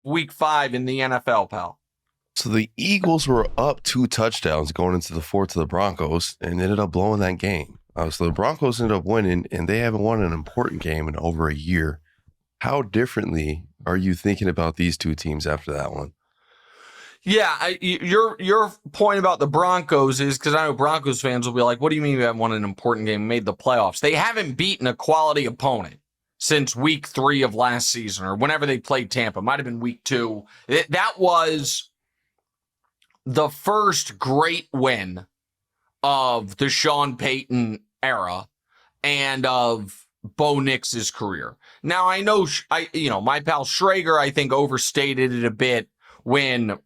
week 5 in the NFL, pal. So the Eagles were up 2 touchdowns going into the 4th to the Broncos and ended up blowing that game. So the Broncos ended up winning, and they haven't won an important game in over a year. How differently are you thinking about these two teams after that one? Yeah, your point about the Broncos is, because I know Broncos fans will be like, what do you mean you haven't won an important game, made the playoffs? They haven't beaten a quality opponent since week 3 of last season, or whenever they played Tampa. Might have been week 2. That was the first great win of the Sean Payton era and of Bo Nix's career. Now, I know, my pal Schrager, I think, overstated it a bit when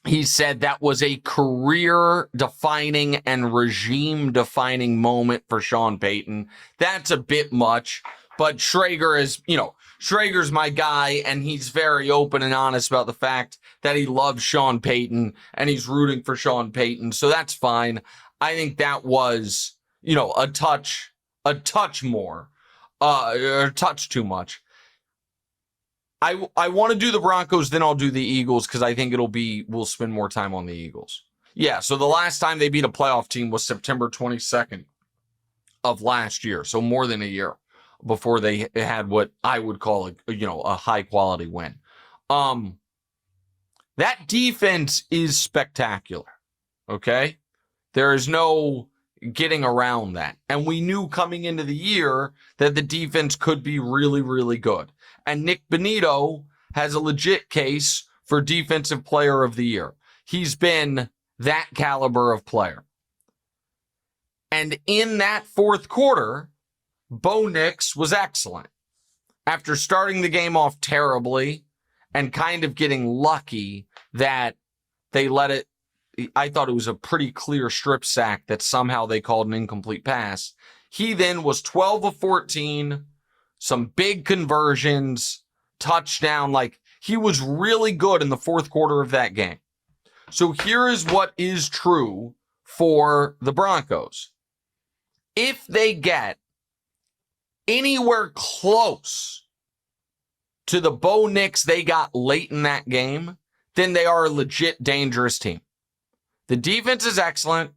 he said that was a career-defining and regime-defining moment for Sean Payton. That's a bit much, but Schrager is, Schrager's my guy, and he's very open and honest about the fact that he loves Sean Payton, and he's rooting for Sean Payton, so that's fine. I think that was, a touch more, a touch too much. I want to do the Broncos, then I'll do the Eagles, because I think we'll spend more time on the Eagles. Yeah, so the last time they beat a playoff team was September 22nd of last year, so more than a year before they had what I would call a high-quality win. That defense is spectacular, okay? There is no getting around that. And we knew coming into the year that the defense could be really, really good. And Nick Bonito has a legit case for Defensive Player of the Year. He's been that caliber of player. And in that fourth quarter, Bo Nix was excellent. After starting the game off terribly and kind of getting lucky that they let it, I thought it was a pretty clear strip sack that somehow they called an incomplete pass. He then was 12 of 14, some big conversions, touchdown. He was really good in the fourth quarter of that game. So here is what is true for the Broncos. If they get anywhere close to the Bo Nix they got late in that game, then they are a legit dangerous team. The defense is excellent.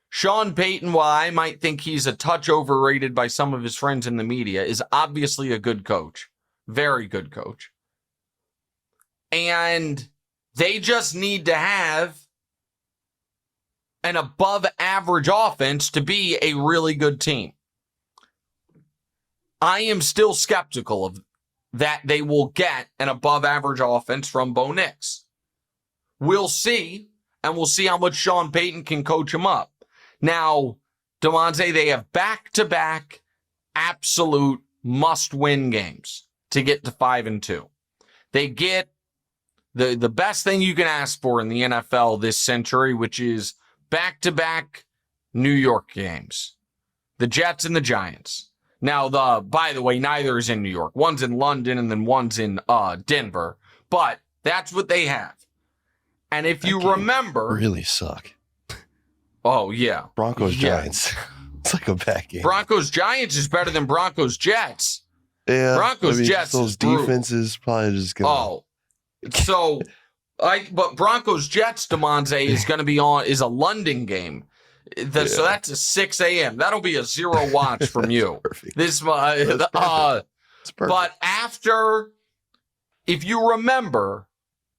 Sean Payton, while I might think he's a touch overrated by some of his friends in the media, is obviously a good coach. Very good coach. And they just need to have an above average offense to be a really good team. I am still skeptical of that they will get an above average offense from Bo Nix. We'll see, and we'll see how much Sean Payton can coach him up. Now, DeMonte, they have back-to-back absolute must-win games to get to 5-2. They get the best thing you can ask for in the NFL this century, which is back-to-back New York games. The Jets and the Giants. Now, by the way, neither is in New York. One's in London and then one's in Denver. But that's what they have. And if you remember... really suck. Oh, yeah. Broncos-Giants. It's like a bad game. Broncos-Giants is better than Broncos-Jets. Yeah. Broncos-Jets those defenses probably just going to... Oh. So, but Broncos-Jets, DeMonte, is a London game. So that's a 6 a.m. That'll be a 0 watch from you. Perfect. But after, if you remember,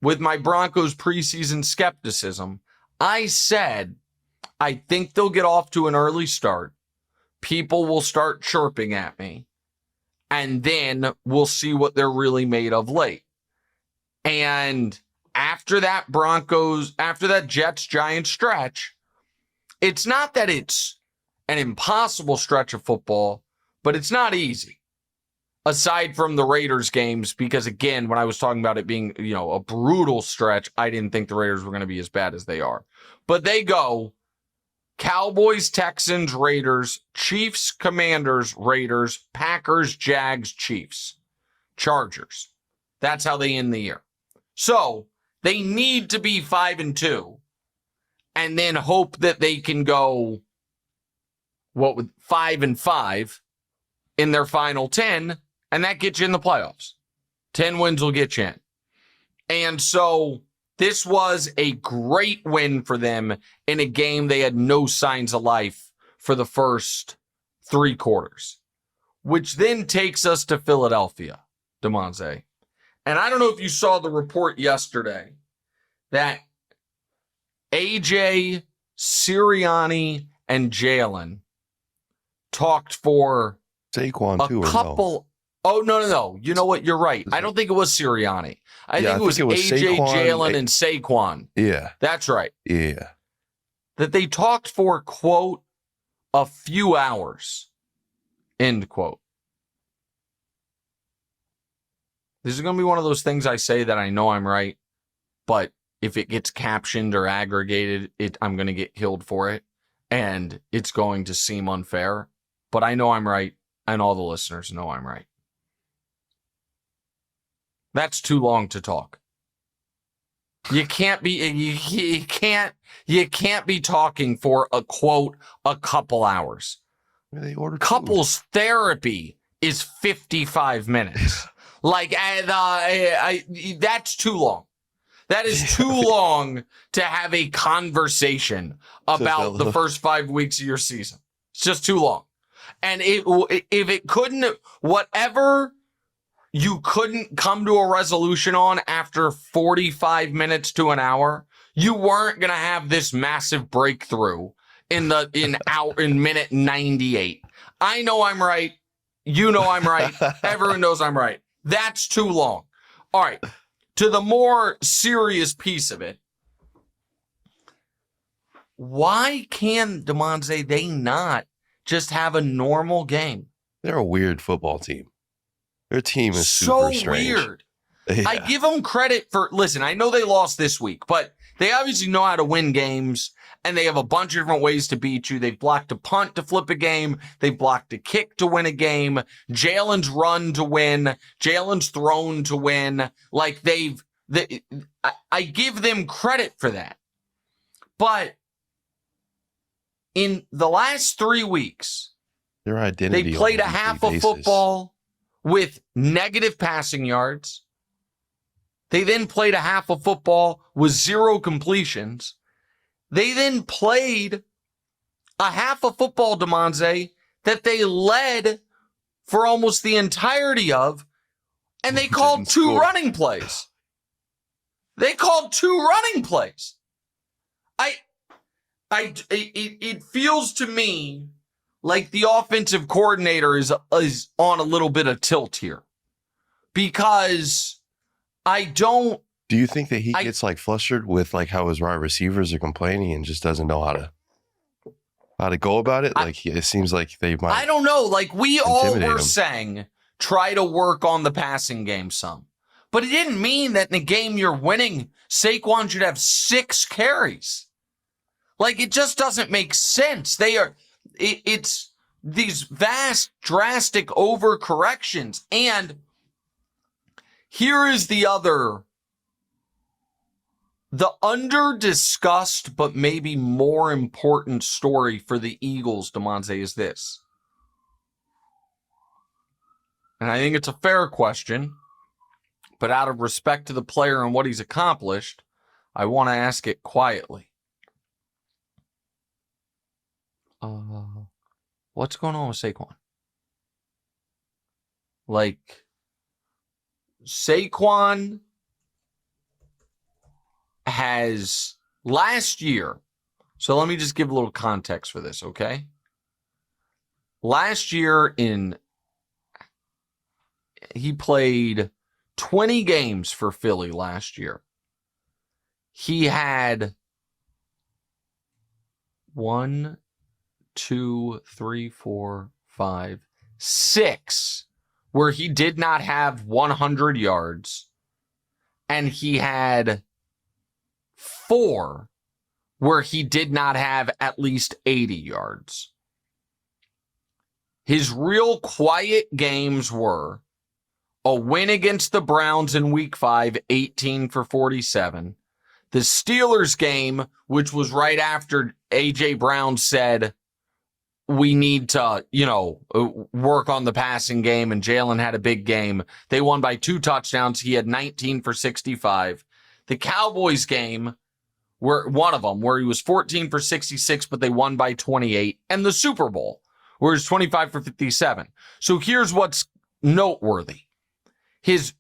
with my Broncos preseason skepticism, I said, I think they'll get off to an early start. People will start chirping at me. And then we'll see what they're really made of late. And after that Jets-Giants stretch, it's not that it's an impossible stretch of football, but it's not easy. Aside from the Raiders games, because again, when I was talking about it being, a brutal stretch, I didn't think the Raiders were going to be as bad as they are. But they go Cowboys, Texans, Raiders, Chiefs, Commanders, Raiders, Packers, Jags, Chiefs, Chargers. That's how they end the year. So they need to be 5-2 and then hope that they can go, 5-5 in their final 10, and that gets you in the playoffs. 10 wins will get you in. And so this was a great win for them in a game they had no signs of life for the first 3 quarters, which then takes us to Philadelphia, DeMonze. And I don't know if you saw the report yesterday that AJ, Sirianni, and Jalen talked for Saquon too, a couple. Oh, no. You know what? You're right. I don't think it was Sirianni. I think it was AJ, Saquon, Jalen, and Saquon. Yeah. That's right. Yeah. That they talked for, quote, a few hours, end quote. This is going to be one of those things I say that I know I'm right, but if it gets captioned or aggregated, I'm going to get killed for it, and it's going to seem unfair. But I know I'm right, and all the listeners know I'm right. That's too long to talk. You can't be talking for a quote a couple hours. They ordered Couples therapy is 55 minutes. Like that's too long. That is too long to have a conversation about the first 5 weeks of your season. It's just too long. And if it couldn't, whatever you couldn't come to a resolution on after 45 minutes to an hour, you weren't going to have this massive breakthrough in minute 98. I know I'm right. You know I'm right. Everyone knows I'm right. That's too long. All right. To the more serious piece of it. Why can, DeMonze, they not just have a normal game? They're a weird football team. Their team is so super strange. Weird. Yeah. I give them credit for, listen, I know they lost this week, but they obviously know how to win games, and they have a bunch of different ways to beat you. They've blocked a punt to flip a game. They've blocked a kick to win a game. Jalen's run to win. Jalen's thrown to win. Like I give them credit for that. But in the last 3 weeks, their identity, they played a half of football with negative passing yards. They then played a half of football with 0 completions. They then played a half of football, DeMonze, that they led for almost the entirety of, and they called 2 running plays. They called 2 running plays. It feels to me like the offensive coordinator is on a little bit of tilt here, because I don't. Do you think that he gets like flustered with like how his wide receivers are complaining and just doesn't know how to go about it? Like it seems like they might. I don't know. Like we all were saying, try to work on the passing game some, but it didn't mean that in the game you're winning, Saquon should have 6 carries. Like it just doesn't make sense. It's these vast, drastic overcorrections. And here is the under-discussed but maybe more important story for the Eagles, DeMonze, is this. And I think it's a fair question, but out of respect to the player and what he's accomplished, I want to ask it quietly. What's going on with Saquon? Like, Saquon has last year, so let me just give a little context for this, okay? Last year he played 20 games for Philly last year. He had 1, 2, 3, 4, 5, 6 where he did not have 100 yards, and he had 4 where he did not have at least 80 yards. His real quiet games were a win against the Browns in week 5, 18 for 47. The Steelers game, which was right after A.J. Brown said, we need to, work on the passing game, and Jalen had a big game. They won by 2 touchdowns. He had 19 for 65. The Cowboys game, one of them, where he was 14 for 66, but they won by 28. And the Super Bowl, where he was 25 for 57. So here's what's noteworthy. His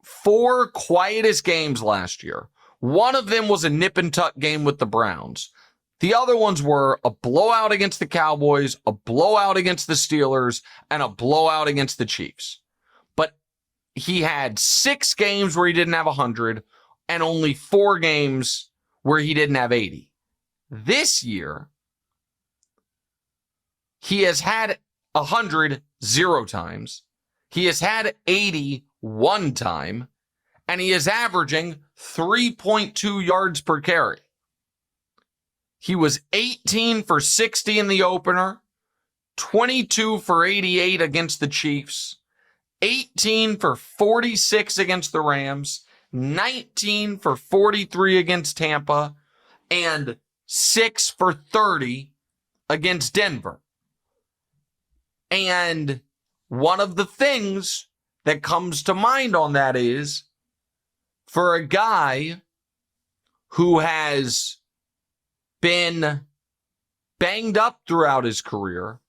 4 quietest games last year, one of them was a nip and tuck game with the Browns. The other ones were a blowout against the Cowboys, a blowout against the Steelers, and a blowout against the Chiefs. But he had 6 games where he didn't have 100 and only 4 games where he didn't have 80. This year, he has had 100 0 times. He has had 80 1 time, and he is averaging 3.2 yards per carry. He was 18 for 60 in the opener, 22 for 88 against the Chiefs, 18 for 46 against the Rams, 19 for 43 against Tampa, and 6 for 30 against Denver. And one of the things that comes to mind on that is, for a guy who has been banged up throughout his career,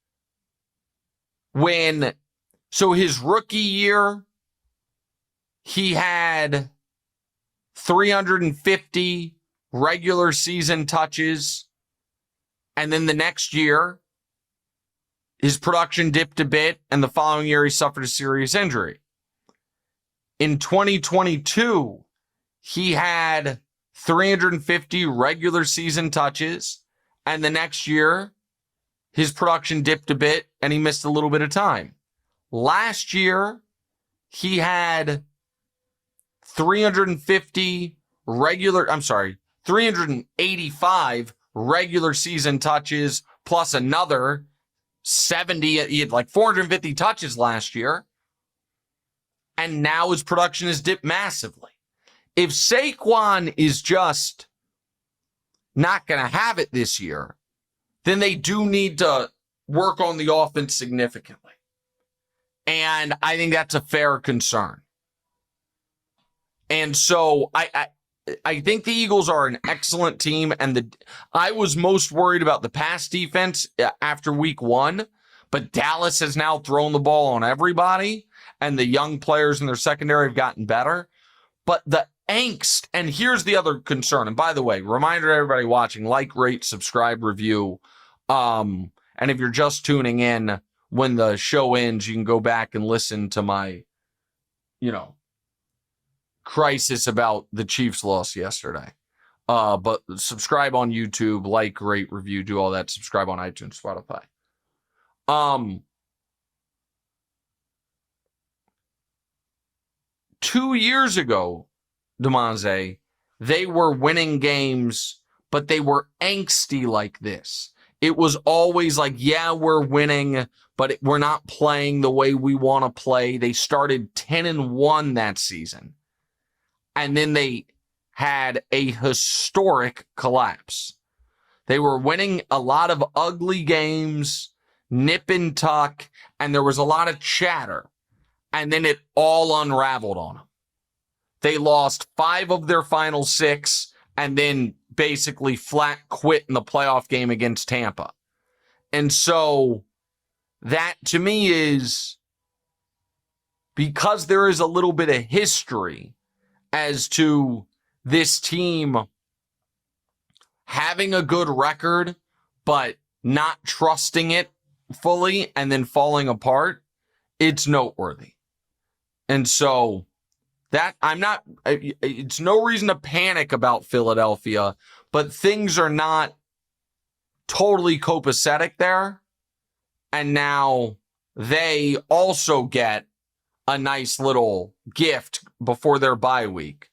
so his rookie year, he had 350 regular season touches, and then the next year, his production dipped a bit, and the following year he suffered a serious injury. In 2022, he had 350 regular season touches, and the next year, his production dipped a bit, and he missed a little bit of time. Last year, he had 385 regular season touches, plus another 70. He had like 450 touches last year. And now his production has dipped massively. If Saquon is just not going to have it this year, then they do need to work on the offense significantly. And I think that's a fair concern. And so I think the Eagles are an excellent team. And I was most worried about the pass defense after week 1. But Dallas has now thrown the ball on everybody. And the young players in their secondary have gotten better. But the angst, and here's the other concern. And by the way, reminder to everybody watching, like, rate, subscribe, review. And if you're just tuning in, when the show ends, you can go back and listen to my, crisis about the Chiefs' loss yesterday. But subscribe on YouTube, like, rate, review, do all that. Subscribe on iTunes, Spotify. 2 years ago, DeMonze, they were winning games, but they were angsty like this. It was always like, yeah, we're winning, but we're not playing the way we want to play. They started 10-1 that season. And then they had a historic collapse. They were winning a lot of ugly games, nip and tuck, and there was a lot of chatter. And then it all unraveled on them. They lost 5 of their final 6 and then basically flat quit in the playoff game against Tampa. And so that to me is, because there is a little bit of history as to this team having a good record, but not trusting it fully and then falling apart, it's noteworthy. And so that it's no reason to panic about Philadelphia, but things are not totally copacetic there. And now they also get a nice little gift before their bye week,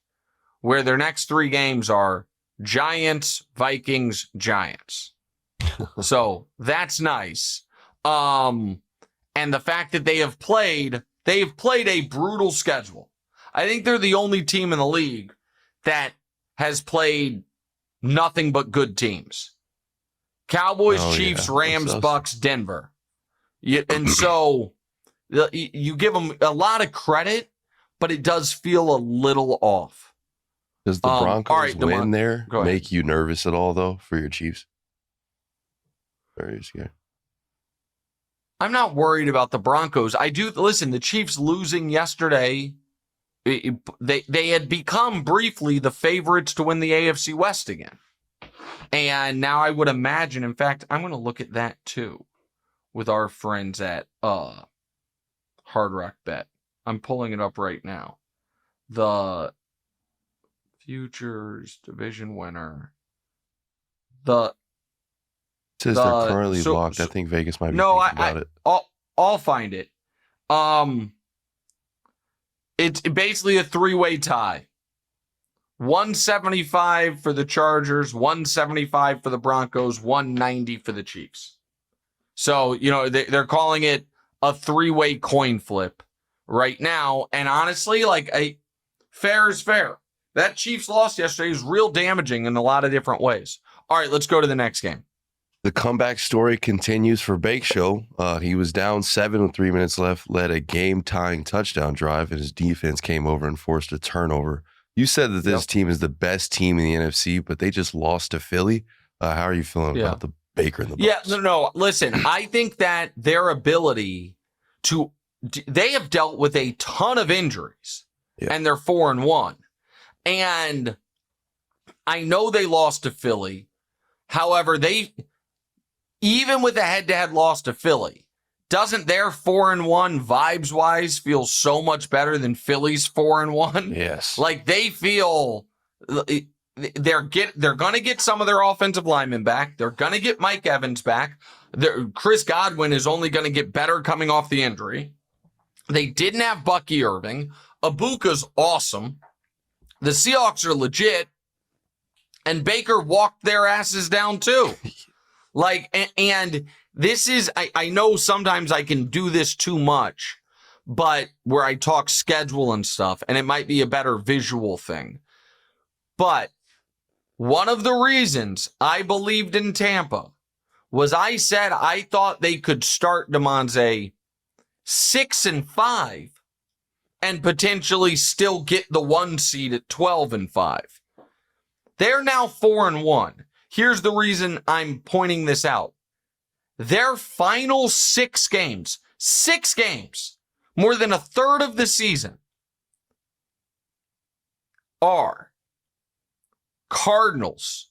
where their next 3 games are Giants, Vikings, Giants. So that's nice. And the fact that they've played a brutal schedule. I think they're the only team in the league that has played nothing but good teams. Cowboys, Oh, Chiefs, yeah. Rams, Bucks, Denver. And so you give them a lot of credit, but it does feel a little off. Does the Broncos win there Go ahead. make you nervous at all, though, for your Chiefs? Very scared. I'm not worried about the Broncos. I do listen. The Chiefs losing yesterday, they had become briefly the favorites to win the AFC West again, and now I would imagine. In fact, I'm going to look at that too with our friends at Hard Rock Bet. I'm pulling it up right now. The futures division winner. It says they're currently locked. I think Vegas might be thinking about it. I'll find it. It's basically a three-way tie. 175 for the Chargers, 175 for the Broncos, 190 for the Chiefs. So, they're calling it a three-way coin flip right now. And honestly, fair is fair. That Chiefs loss yesterday is real damaging in a lot of different ways. All right, let's go to the next game. The comeback story continues for Bake Show. He was down 7 with 3 minutes left, led a game-tying touchdown drive, and his defense came over and forced a turnover. You said that this team is the best team in the NFC, but they just lost to Philly. How are you feeling about the Baker and the Bucs? Yeah, no. Listen, I think that their ability they have dealt with a ton of injuries, and they're 4-1. And I know they lost to Philly. However, even with a head-to-head loss to Philly, doesn't their 4-1 vibes-wise feel so much better than Philly's 4-1? Yes. They feel they're going to get some of their offensive linemen back. They're going to get Mike Evans back. Chris Godwin is only going to get better coming off the injury. They didn't have Bucky Irving. Ibuka's awesome. The Seahawks are legit. And Baker walked their asses down too. And this is, I know sometimes I can do this too much, but where I talk schedule and stuff, and it might be a better visual thing. But one of the reasons I believed in Tampa was I said I thought they could start DeMonze 6-5 and potentially still get the 1 seed at 12-5. They're now 4-1. Here's the reason I'm pointing this out. Their final 6 games, more than a third of the season, are Cardinals,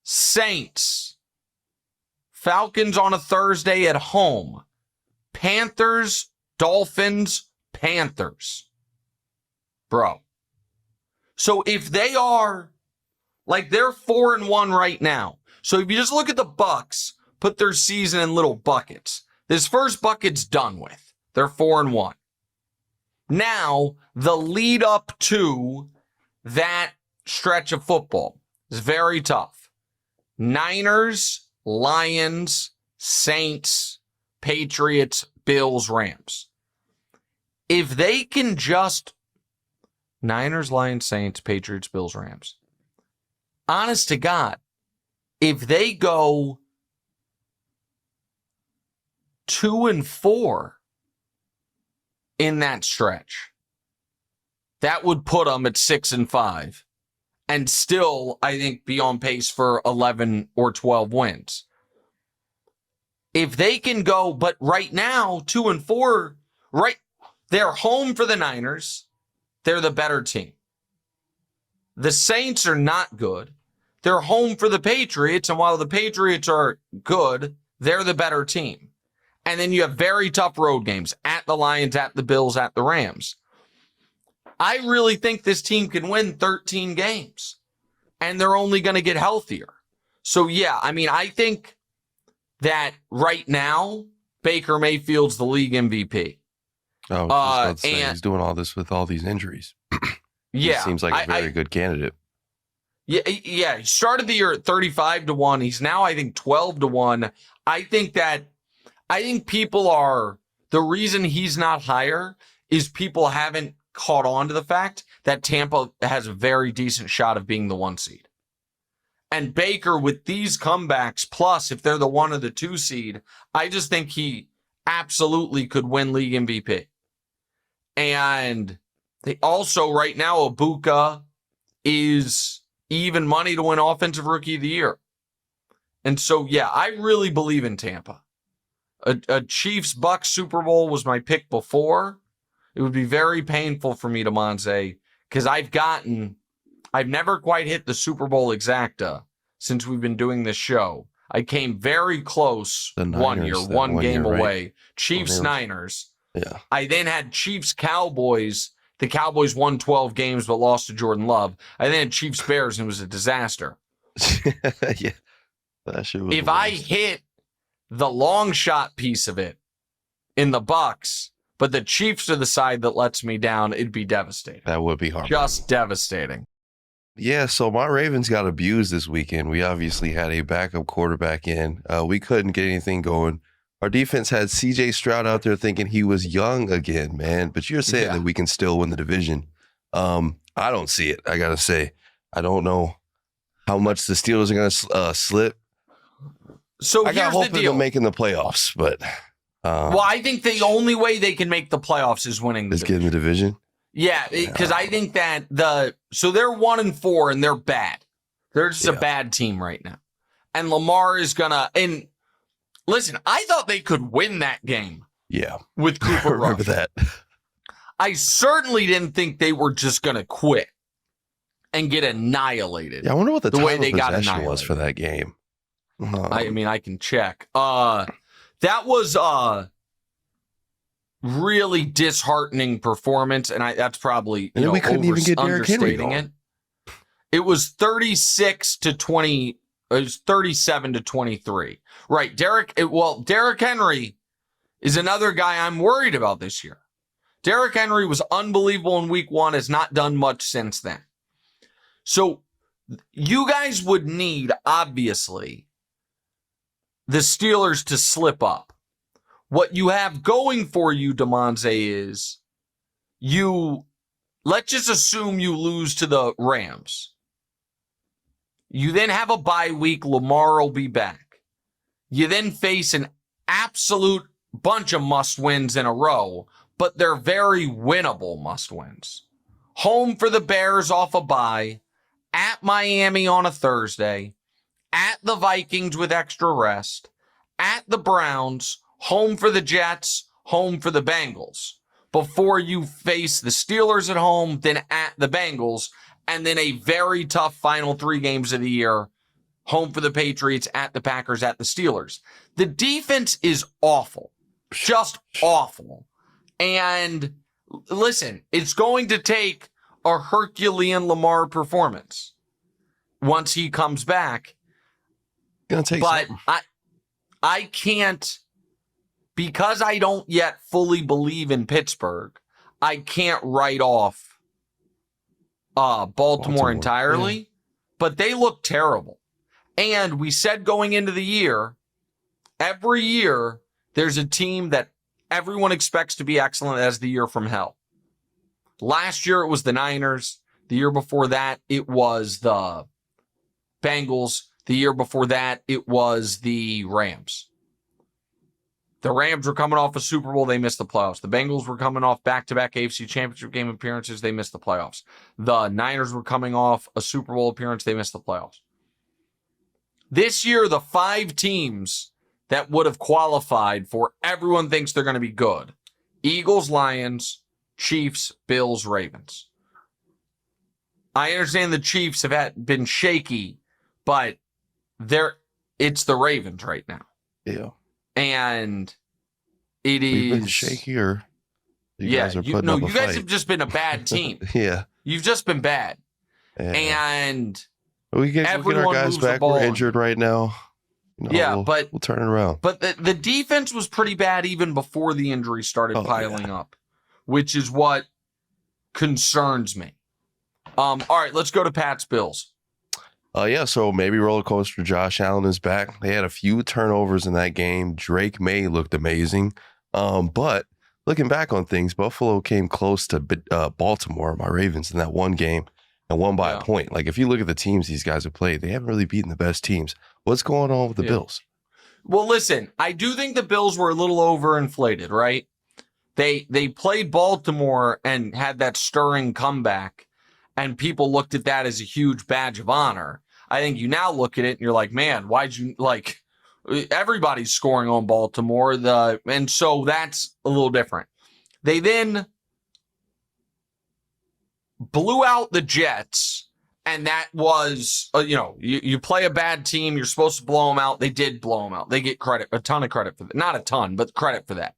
Saints, Falcons on a Thursday at home, Panthers, Dolphins, Panthers. Bro. So if they are they're 4-1 right now. So if you just look at the Bucs, put their season in little buckets. This first bucket's done with. They're 4-1. Now, the lead up to that stretch of football is very tough. Niners, Lions, Saints, Patriots, Bills, Rams. If they can just Niners, Lions, Saints, Patriots, Bills, Rams. Honest to God, if they go 2-4 in that stretch, that would put them at 6-5 and still, I think, be on pace for 11 or 12 wins. If they can go, but right now, 2-4, they're home for the Niners. They're the better team. The Saints are not good. They're home for the Patriots, and while the Patriots are good, they're the better team. And then you have very tough road games at the Lions, at the Bills, at the Rams. I really think this team can win 13 games, and they're only going to get healthier. So, I think that right now, Baker Mayfield's the league MVP. Oh, I was just about to say, he's doing all this with all these injuries. He seems like a very good candidate. Yeah. He started the year at 35-1. He's now, I think, 12-1. I think people are, the reason he's not higher is people haven't caught on to the fact that Tampa has a very decent shot of being the 1 seed. And Baker, with these comebacks, plus if they're the 1 or the 2 seed, I just think he absolutely could win league MVP. And they also, right now, Ibuka is even money to win Offensive Rookie of the Year. And so, yeah, I really believe in Tampa. A Chiefs-Bucs Super Bowl was my pick before. It would be very painful for me to Monze, because I've never quite hit the Super Bowl exacta since we've been doing this show. I came very close one year, one game away. Right? Chiefs-Niners. Yeah. I then had Chiefs-Cowboys. The Cowboys won 12 games but lost to Jordan Love. I then had Chiefs-Bears, and it was a disaster. Yeah. That shit was if I hit the long shot piece of it in the Bucs, but the Chiefs are the side that lets me down, it'd be devastating. That would be hard. Just devastating. Yeah, so my Ravens got abused this weekend. We obviously had a backup quarterback in. We couldn't get anything going. Our defense had C.J. Stroud out there thinking he was young again, man. But you're saying that we can still win the division. I don't see it, I got to say. I don't know how much the Steelers are going to slip. So I got here's hope the deal. of making the playoffs, but well, I think the only way they can make the playoffs is winning the division. Getting the division. Yeah, because I think that they're 1-4 and they're bad. They're just a bad team right now. And Lamar is gonna. And listen, I thought they could win that game. Yeah, with Cooper Rush. Remember that. I certainly didn't think they were just gonna quit and get annihilated. Yeah, I wonder what the way they got possession was for that game. I mean, I can check. That was really disheartening performance, and that's probably we couldn't even get Derrick Henry understating it. It was 36-20. It was 37-23. Right, Derrick Henry is another guy I'm worried about this year. Derrick Henry was unbelievable in week 1, has not done much since then. So you guys would need, obviously, the Steelers to slip up. What you have going for you, DeMonze, is let's just assume you lose to the Rams. You then have a bye week. Lamar will be back. You then face an absolute bunch of must-wins in a row, but they're very winnable must-wins. Home for the Bears off a bye, at Miami on a Thursday, at the Vikings with extra rest, at the Browns, home for the Jets, home for the Bengals, before you face the Steelers at home, then at the Bengals, and then a very tough final 3 games of the year, home for the Patriots, at the Packers, at the Steelers. The defense is awful, just awful. And listen, it's going to take a Herculean Lamar performance once he comes back. Gonna take but something. I can't, because I don't yet fully believe in Pittsburgh, I can't write off Baltimore entirely, yeah. But they look terrible. And we said going into the year, every year there's a team that everyone expects to be excellent as the year from hell. Last year it was the Niners. The year before that it was the Bengals. The year before that, it was the Rams. The Rams were coming off a Super Bowl. They missed the playoffs. The Bengals were coming off back-to-back AFC Championship game appearances. They missed the playoffs. The Niners were coming off a Super Bowl appearance. They missed the playoffs. This year, the 5 teams that would have qualified for everyone thinks they're going to be good. Eagles, Lions, Chiefs, Bills, Ravens. I understand the Chiefs have been shaky, but it's the Ravens right now. Yeah. And it We've is been shaky, or you guys are putting up a you guys fight. have just been a bad team. Yeah. You've just been bad. And we get our guys back. We're injured right now. But we'll turn it around. But the defense was pretty bad even before the injuries started piling up, which is what concerns me. All right, let's go to Pat's Bills. So maybe roller coaster. Josh Allen is back. They had a few turnovers in that game. Drake Maye looked amazing. But looking back on things, Buffalo came close to Baltimore, my Ravens, in that one game. and won by a point. Like, if you look at the teams these guys have played, they haven't really beaten the best teams. What's going on with the Bills? Well, listen, I do think the Bills were a little overinflated, right? They played Baltimore and had that stirring comeback, and people looked at that as a huge badge of honor. I think you now look at it and you're like, man, why'd you, like, everybody's scoring on Baltimore, and so that's a little different. They then blew out the Jets, and that was, you play a bad team, you're supposed to blow them out. They did blow them out. They get a ton of credit for that. Not a ton, but credit for that.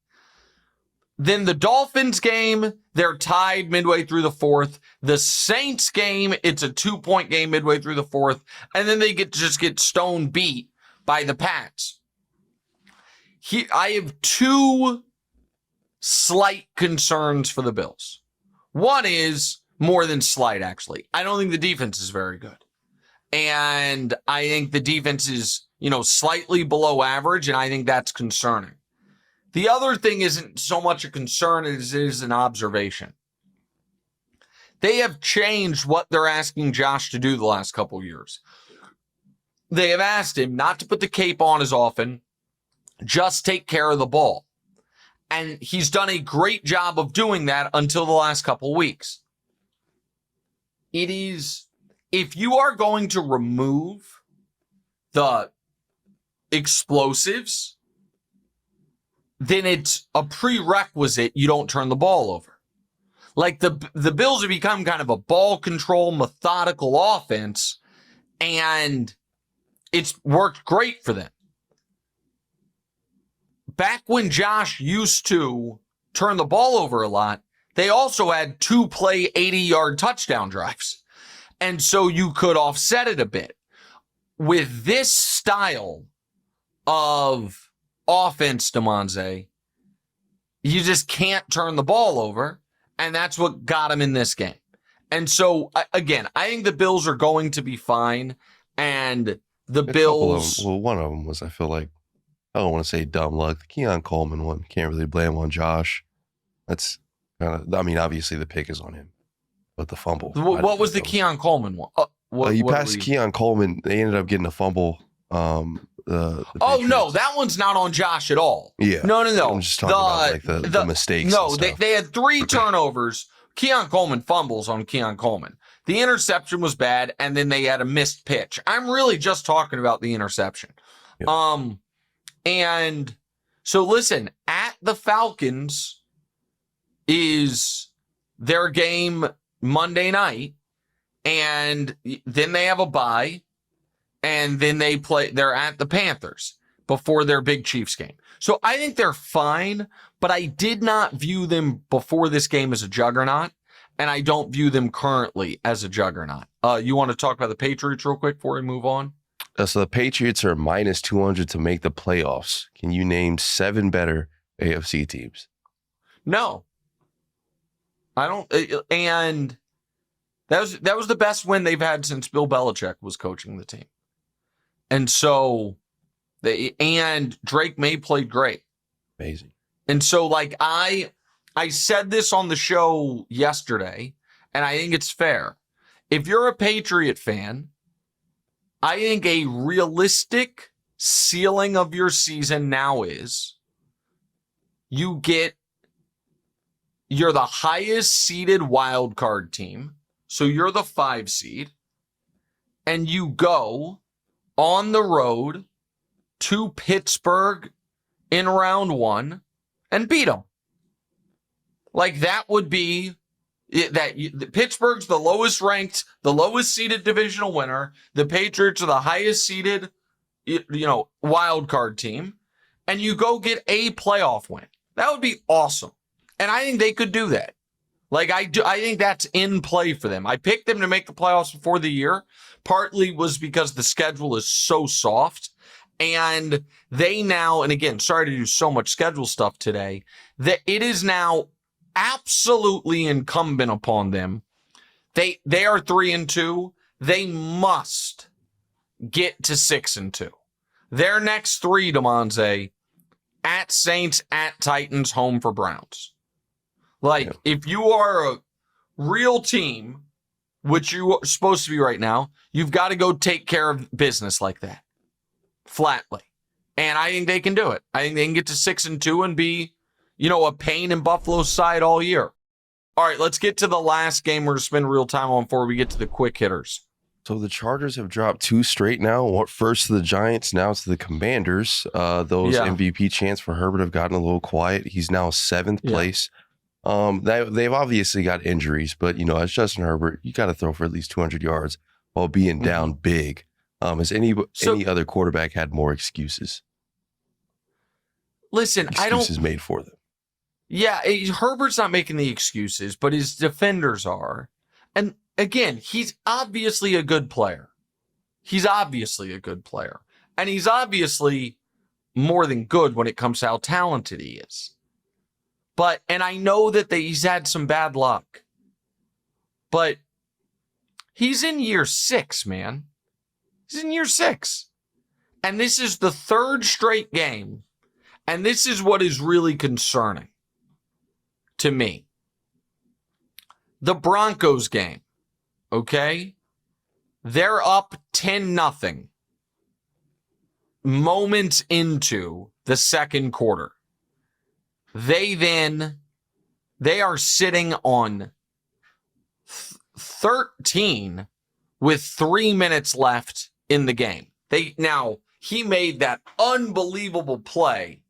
Then the Dolphins game, they're tied midway through the fourth. The Saints game, it's a 2-point game midway through the fourth, and then they get stone beat by the Pats. I have two slight concerns for the Bills. One is more than slight, actually. I don't think the defense is very good. And I think the defense is, slightly below average, and I think that's concerning. The other thing isn't so much a concern as it is an observation. They have changed what they're asking Josh to do the last couple of years. They have asked him not to put the cape on as often, just take care of the ball. And he's done a great job of doing that until the last couple of weeks. It is, if you are going to remove the explosives, then it's a prerequisite you don't turn the ball over. Like the Bills have become kind of a ball control, methodical offense, and it's worked great for them. Back when Josh used to turn the ball over a lot, they also had 2-play 80-yard touchdown drives. And so you could offset it a bit. With this style of offense, DeMonze, you just can't turn the ball over, and that's what got him in this game. And so, again, I think the Bills are going to be fine, and the Bills... one of them was, I feel like, I don't want to say dumb luck. The Keon Coleman one, can't really blame on Josh. That's kind of, obviously the pick is on him, but the fumble. What was the Keon Coleman one? You passed Keon Coleman. They ended up getting a fumble. No, that one's not on Josh at all. Yeah. No. I'm just talking about the mistakes. No, they had 3 turnovers. Keon Coleman fumbles on Keon Coleman. The interception was bad, and then they had a missed pitch. I'm really just talking about the interception. Yeah. And so listen, at the Falcons is their game Monday night, and then they have a bye. And then they're at the Panthers before their big Chiefs game. So I think they're fine, but I did not view them before this game as a juggernaut, and I don't view them currently as a juggernaut. You want to talk about the Patriots real quick before we move on? So the Patriots are minus 200 to make the playoffs. Can you name 7 better AFC teams? No. I don't. And that was the best win they've had since Bill Belichick was coaching the team. And so Drake May played great. Amazing. And so I said this on the show yesterday, and I think it's fair. If you're a Patriot fan, I think a realistic ceiling of your season now is you're the highest seeded wild card team. So you're the 5 seed, and you go on the road to Pittsburgh in round 1 and beat them. Like, that would be Pittsburgh's the lowest ranked, the lowest seeded divisional winner. The Patriots are the highest seeded, wild card team, and you go get a playoff win. That would be awesome. And I think they could do that. I think that's in play for them. I picked them to make the playoffs before the year. Partly was because the schedule is so soft. And they now, and again, sorry to do so much schedule stuff today, that it is now absolutely incumbent upon them. They are 3-2. They must get to 6-2. Their next 3, DeMonze, at Saints, at Titans, home for Browns. If you are a real team which you're supposed to be right now, you've got to go take care of business like that. Flatly. And I think they can do it. I think they can get to 6-2 and be, a pain in Buffalo's side all year. All right, let's get to the last game we're going to spend real time on before we get to the quick hitters. So the Chargers have dropped 2 straight now. First to the Giants, now to the Commanders. Those MVP chants for Herbert have gotten a little quiet. He's now 7th place. They've obviously got injuries, but, as Justin Herbert, you got to throw for at least 200 yards while being down big. Has any other quarterback had more excuses? Listen, excuses made for them. Yeah, Herbert's not making the excuses, but his defenders are. And again, he's obviously a good player. And he's obviously more than good when it comes to how talented he is. And I know that he's had some bad luck. But he's in year 6, man. He's in year 6. And this is the 3rd straight game. And this is what is really concerning to me. The Broncos game, okay? They're up 10-0 moments into the second quarter. They are sitting on 13 with 3 minutes left in the game. He made that unbelievable play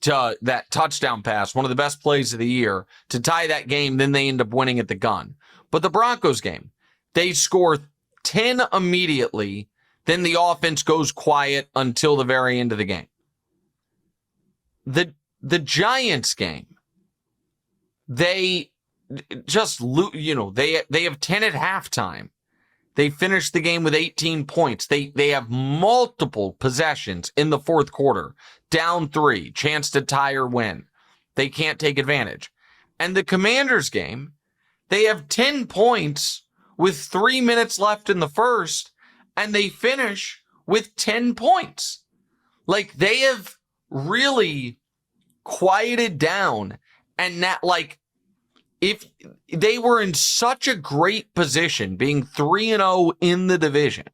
to that touchdown pass, one of the best plays of the year, to tie that game. Then they end up winning at the gun. But the Broncos game, they score 10 immediately. Then the offense goes quiet until the very end of the game. The Giants game, they just, they have 10 at halftime. They finished the game with 18 points. They have multiple possessions in the fourth quarter. Down 3, chance to tie or win. They can't take advantage. And the Commanders game, they have 10 points with 3 minutes left in the first, and they finish with 10 points. They have really quieted down, and that, if they were in such a great position, being 3-0 in the division,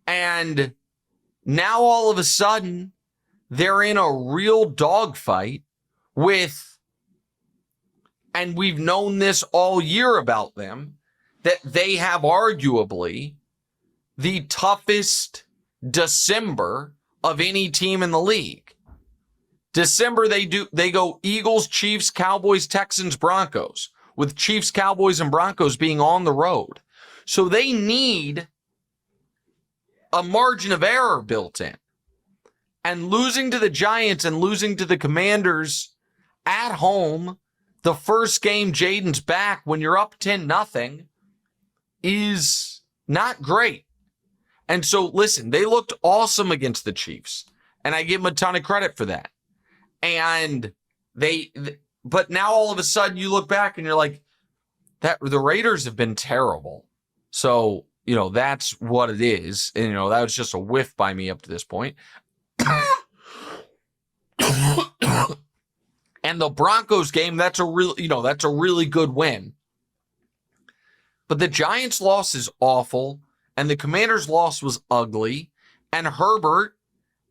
and now all of a sudden they're in a real dogfight and we've known this all year about them, that they have arguably the toughest December of any team in the league. December, they go Eagles, Chiefs, Cowboys, Texans, Broncos, with Chiefs, Cowboys, and Broncos being on the road. So they need a margin of error built in. And losing to the Giants and losing to the Commanders at home, the first game Jayden's back when you're up 10-0, is not great. And so, listen, they looked awesome against the Chiefs, and I give them a ton of credit for that. And but now all of a sudden you look back and you're like, the Raiders have been terrible. So, that's what it is. And, that was just a whiff by me up to this point. And the Broncos game, that's a really good win. But the Giants loss is awful, and the Commanders loss was ugly. And Herbert,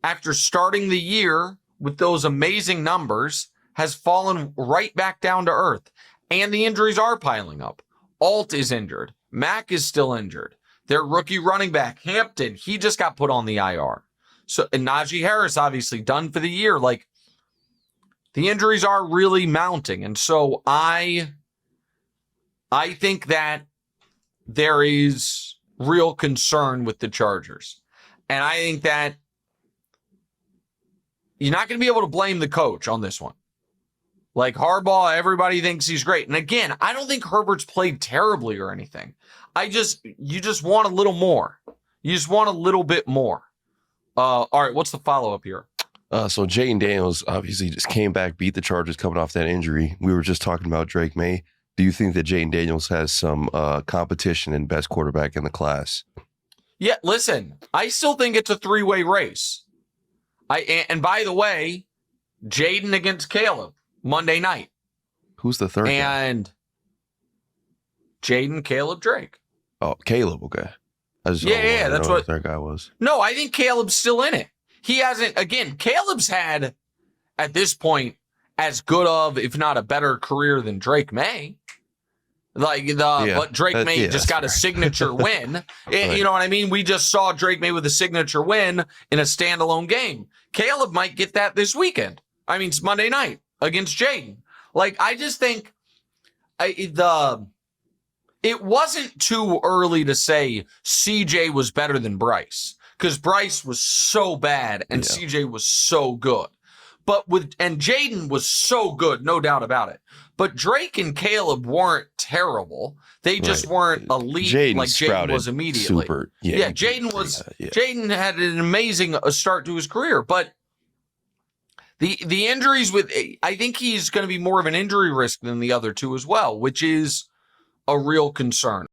after starting the year with those amazing numbers, has fallen right back down to earth. And the injuries are piling up. Alt is injured. Mack is still injured. Their rookie running back, Hampton, he just got put on the IR. So, and Najee Harris, obviously done for the year. The injuries are really mounting. And so I think that there is real concern with the Chargers. And I think that you're not going to be able to blame the coach on this one. Harbaugh, everybody thinks he's great. And again, I don't think Herbert's played terribly or anything. You just want a little more. You just want a little bit more. All right, what's the follow-up here? So Jayden Daniels obviously just came back, beat the Chargers coming off that injury. We were just talking about Drake Maye. Do you think that Jayden Daniels has some competition in best quarterback in the class? Yeah, listen, I still think it's a 3-way race. And by the way, Jayden against Caleb Monday night. Who's the third guy? And Jayden, Caleb, Drake. Oh, Caleb. Okay. That's what their guy was. No, I think Caleb's still in it. He hasn't. Again, Caleb's had at this point as good of, if not a better career than Drake Maye. But Drake Maye just got a signature win. Right. You know what I mean? We just saw Drake Maye with a signature win in a standalone game. Caleb might get that this weekend. I mean, it's Monday night against Jayden. I just think it wasn't too early to say CJ was better than Bryce, because Bryce was so bad and CJ was so good. And Jayden was so good, no doubt about it. But Drake and Caleb weren't terrible. They just weren't elite like Jayden was immediately. Jayden had an amazing start to his career. But the injuries I think he's going to be more of an injury risk than the other two as well, which is a real concern.